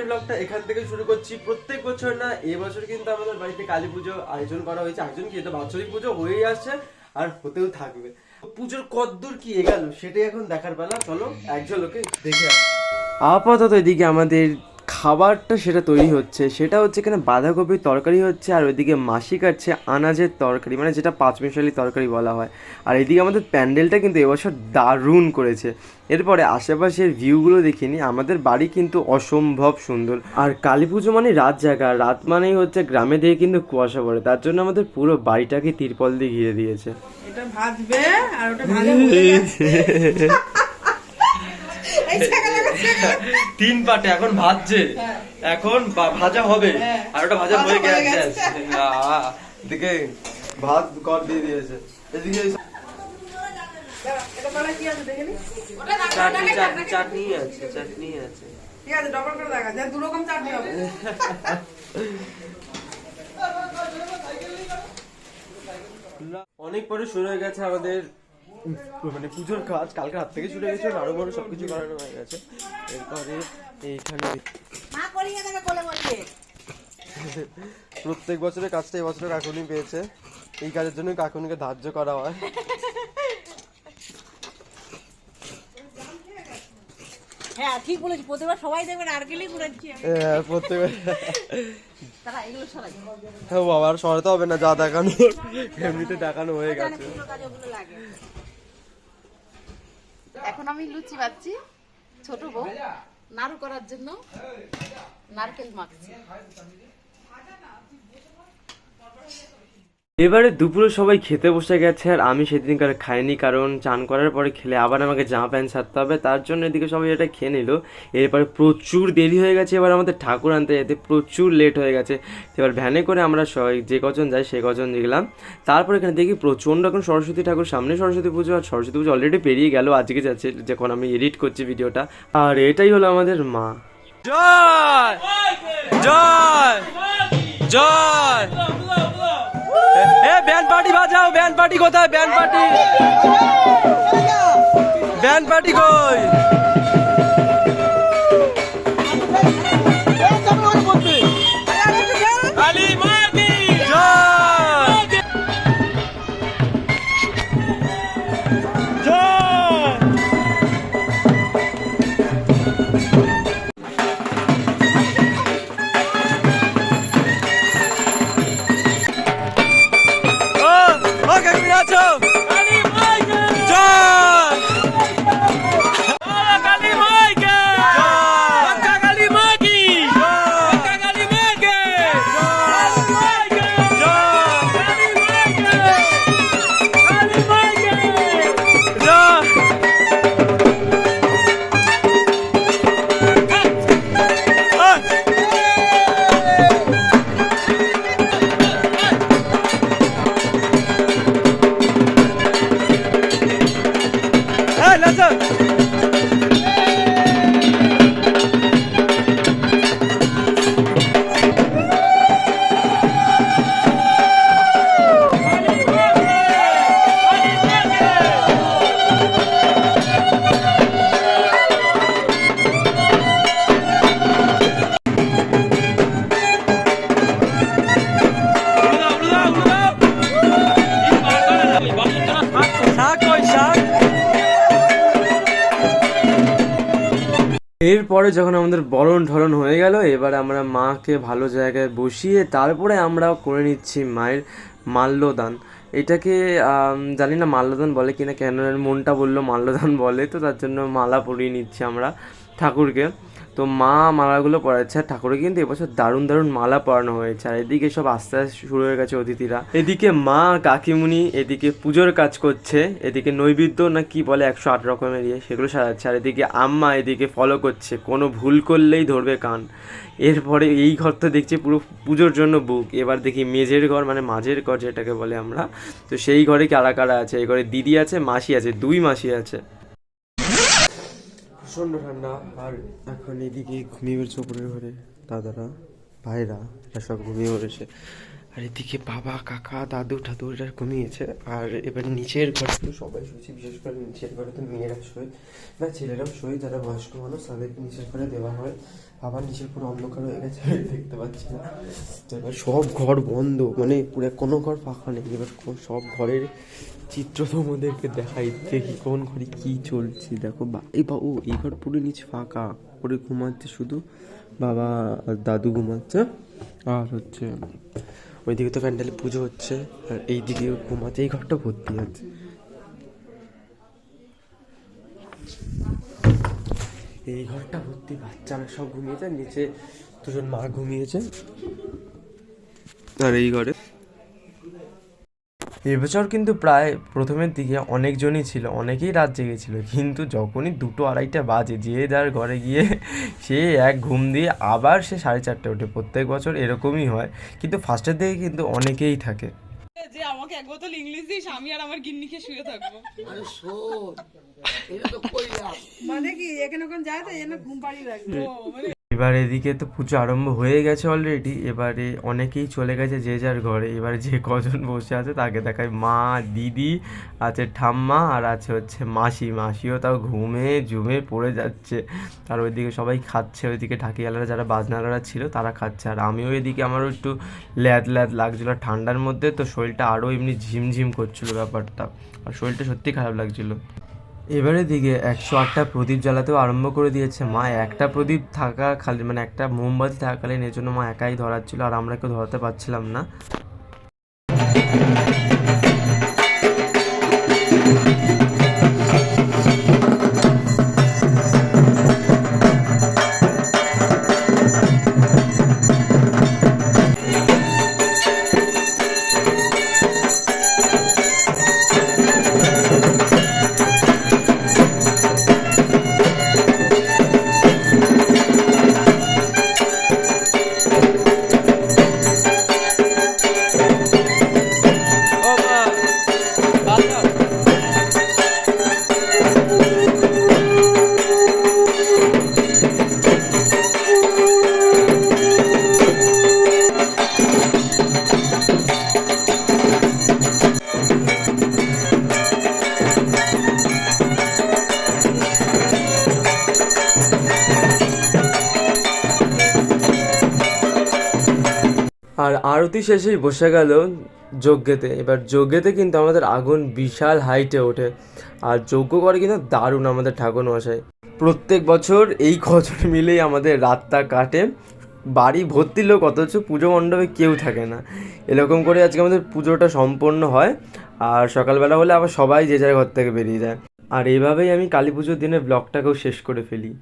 ব্লগটা এখান থেকে শুরু করছি। প্রত্যেক বছর না, এবছর কিন্তু আমাদের বাড়িতে কালী পুজো আয়োজন করা হয়েছে। আয়োজন কি, এটা বাৎসরিক পুজো হয়েই আসছে আর হতেও থাকবে। পুজোর কতদূর কি এগেল সেটাই এখন দেখার বেলা। চলো এক ঝলকে দেখে আসি। আপাতত এদিকে আমাদের খাবারটা সেটা তৈরি হচ্ছে, সেটা হচ্ছে এখানে বাঁধাকপির তরকারি হচ্ছে, আর ওইদিকে মাসি কাটছে আনাজের তরকারি, মানে যেটা পাঁচমিশালি তরকারি বলা হয়। আর এদিকে আমাদের প্যান্ডেলটা কিন্তু এবছর দারুণ করেছে। এরপরে আশেপাশের ভিউগুলো দেখিনি। আমাদের বাড়ি কিন্তু অসম্ভব সুন্দর। আর কালী পুজো মানে রাত জাগা, রাত মানেই হচ্ছে গ্রামে দিয়ে কিন্তু কুয়াশা পড়ে, তার জন্য আমাদের পুরো বাড়িটাকে তিরপল দিয়ে ঘিরে দিয়েছে। এটা ভাজবে আর ওটা ভাজা হয়ে গেছে। তিন পাটে এখন ভাজছে, এখন ভাজা হবে, আর ওটা ভাজা হয়ে গেছে। এদিকে ভাত কর দিয়ে দিয়েছে, এদিকে চাটনি আছে, চাটনি আছে, ঠিক আছে ডবল করে দেখা যায়, দু রকম চাটনি হবে। অনেক পরে শুরু হয়ে গেছে আমাদের মানে পুজোর কাজ। কালকে রাত থেকে শুরু হয়ে গেছে, আরো বড় সবকিছু করানো হয়ে গেছে। এরপরে এইখানে প্রত্যেক বছরের কাজটা এবছর কাকুনি পেয়েছে, এই কাজের জন্য কাকুনিকে ধার্য করা হয়। হ্যাঁ ঠিক বলেছি, প্রতিবার সবাই দেখবে নারকেলই কুড়াচ্ছি। হ্যাঁ প্রত্যেকবার। হ্যাঁ বাবা, আর সরাতে হবে না, যা দেখানো এমনিতে দেখানো হয়ে গেছে। এখন আমি লুচি বাচ্ছি, ছোট বউ নাড়ু করার জন্য নারকেল মাখছি। এবারে দুপুরে সবাই খেতে বসে গেছে, আর আমি সেদিনকার খাইনি, কারণ চান করার পরে খেলে আবার আমাকে জামা প্যান্ট ছাড়তে হবে, তার জন্য এদিকে সবাই এটা খেয়ে নিল। এরপরে প্রচুর দেরি হয়ে গেছে, এবার আমাদের ঠাকুর আনতে যেতে প্রচুর লেট হয়ে গেছে। এবার ভ্যানে করে আমরা যে কজন যাই সে কজন গেলাম। তারপর এখানে দেখি প্রচণ্ড এখন সরস্বতী ঠাকুর, সামনে সরস্বতী পুজো, আর সরস্বতী পুজো অলরেডি পেরিয়ে গেল, আজকে যাচ্ছে যখন আমি এডিট করছি ভিডিওটা। আর এটাই হলো আমাদের মা। জয় জয় জয়। এ ব্যান্ড পার্টি বাজাও, ব্যান্ড পার্টি কোথায়? ব্যান্ড পার্টি, ব্যান্ড পার্টি কই? কালী মা কি জয় জয়। এরপরে যখন আমাদের বরণ ঢরণ হয়ে গেল, এবার আমরা মাকে ভালো জায়গায় বসিয়ে তারপরে আমরা করে নিচ্ছি মায়ের মাল্যদান। এটাকে জানি না মাল্যদান বলে কিনা, কেন মনটা বললো মাল্যদান বলে, তো তার জন্য মালা পরিয়ে নিচ্ছি আমরা ঠাকুরকে। তো মা মালাগুলো পরাচ্ছে, আর ঠাকুরকে কিন্তু এবছর দারুণ দারুণ মালা পরানো হয়েছে। আর এদিকে সব আস্তে আস্তে শুরু হয়ে গেছে অতিথিরা। এদিকে মা কাকিমুনি এদিকে পুজোর কাজ করছে, এদিকে নৈবেদ্য না কি বলে 108 রকমের সেগুলো সাজাচ্ছে, আর এদিকে আম্মা এদিকে ফলো করছে, কোনো ভুল করলেই ধরবে কান। এরপরে এই ঘর তো দেখছি পুরো পুজোর জন্য বুক। এবার দেখি মেজের ঘর, মানে মাঝের ঘর যেটাকে বলে আমরা, তো সেই ঘরে কারা কারা আছে। এই ঘরে দিদি আছে, মাসি আছে, 2 মাসি আছে। প্রচণ্ড ঠান্ডা। আর এখন এদিকে ঘুমিয়ে পড়েছে উপরের ঘরে দাদারা, ভাইরা, এরা সব ঘুমিয়ে পড়েছে। আর এদিকে বাবা কাকা দাদু ঠাদু এটা ঘুমিয়েছে। আর এবার নিচের ঘরে তো সবাই শুয়েছে, বিশেষ করে নিচের ঘরে তো মেয়েরা শোয় বা ছেলেরাও শোয়, যারা বয়স্ক মানুষ তাদেরকে নিচের ঘরে দেওয়া হয়। আবার নিচের পুরো অন্ধকার হয়ে গেছে, দেখতে পাচ্ছি না। তো এবার সব ঘর বন্ধ, মানে পুরো কোনো ঘর ফাঁকা নেই। এবার সব ঘরের চিত্র তোমাদেরকে দেখাই, দেখি কোন ঘরে কি চলছে। দেখো ও এই ঘর পুরো নিচে ফাঁকা করে ঘুমাচ্ছে, শুধু বাবা আর দাদু ঘুমাচ্ছে। আর হচ্ছে ওইদিকে তো প্যান্ডেলে পুজো হচ্ছে, আর এইদিকে ঘুমাচ্ছে। এই ঘরটা ভর্তি আছে। এই ঘরটা ভর্তি বাচ্চারা সব ঘুমিয়েছে, নিচে দুজন মা ঘুমিয়েছে। আর এই ঘরে এবছর কিন্তু প্রায় প্রথমের দিকে অনেকজনই ছিল, অনেকেই রাত জেগেছিল, কিন্তু যখনই 2-2-2:30 বাজে, যে যার ঘরে গিয়ে সে এক ঘুম দিয়ে আবার সে 4:30 ওঠে। প্রত্যেক বছর এরকমই হয়, কিন্তু ফার্স্টের দিকে কিন্তু অনেকেই থাকে। যে আমাকে এক বোতল ইংলিশ দিস, আমি আর আমার গিন্নি খেয়ে শুয়ে থাকবো। মানে কি এখানে ওখানে যায় তো এখানে ঘুম পাড়িয়ে রাখবে। এবার এদিকে তো পুজো আরম্ভ হয়ে গেছে অলরেডি। এবারে অনেকেই চলে গেছে যে যার ঘরে। এবারে যে কজন বসে আছে তাকে দেখায় মা, দিদি আছে, ঠাম্মা, আর আছে হচ্ছে মাসি। মাসিও তাও ঝুমে পড়ে যাচ্ছে। আর ওইদিকে সবাই খাচ্ছে, ওইদিকে ঢাকিয়ালারা যারা বাজনালারা ছিল তারা খাচ্ছে। আর আমিও এদিকে আমারও একটু ল্যাদ লাগছিলো ঠান্ডার মধ্যে, তো শরীরটা আরও এমনি ঝিমঝিম করছিল ব্যাপারটা, আর শরীরটা সত্যি খারাপ লাগছিলো। এবারে দিকে 108টা প্রদীপ জ্বালাতেও আরম্ভ করে দিয়েছে মা। একটা প্রদীপ থাকা খালি, মানে একটা মোমবাতি থাকাকালীন এর জন্য মা একাই ধরাচ্ছিল, আর আমরা কেউ ধরাতে পারছিলাম না। আর আরতি শেষেই বসে গেল যজ্ঞেতে। এবার যজ্ঞেতে কিন্তু আমাদের আগুন বিশাল হাইটে ওঠে, আর যজ্ঞ করে কিন্তু দারুণ আমাদের ঠাকুরমশাই। প্রত্যেক বছর এই কজন মিলেই আমাদের রাতটা কাটে। বাড়ি ভর্তি লোক, অথচ পুজো মণ্ডপে কেউ থাকে না। এরকম করে আজকে আমাদের পুজোটা সম্পন্ন হয়। আর সকালবেলা হলে আবার সবাই যে যার ঘর থেকে বেরিয়ে যায়। আর এইভাবেই আমি কালী পুজোর দিনে ব্লগটাকেও শেষ করে ফেলি।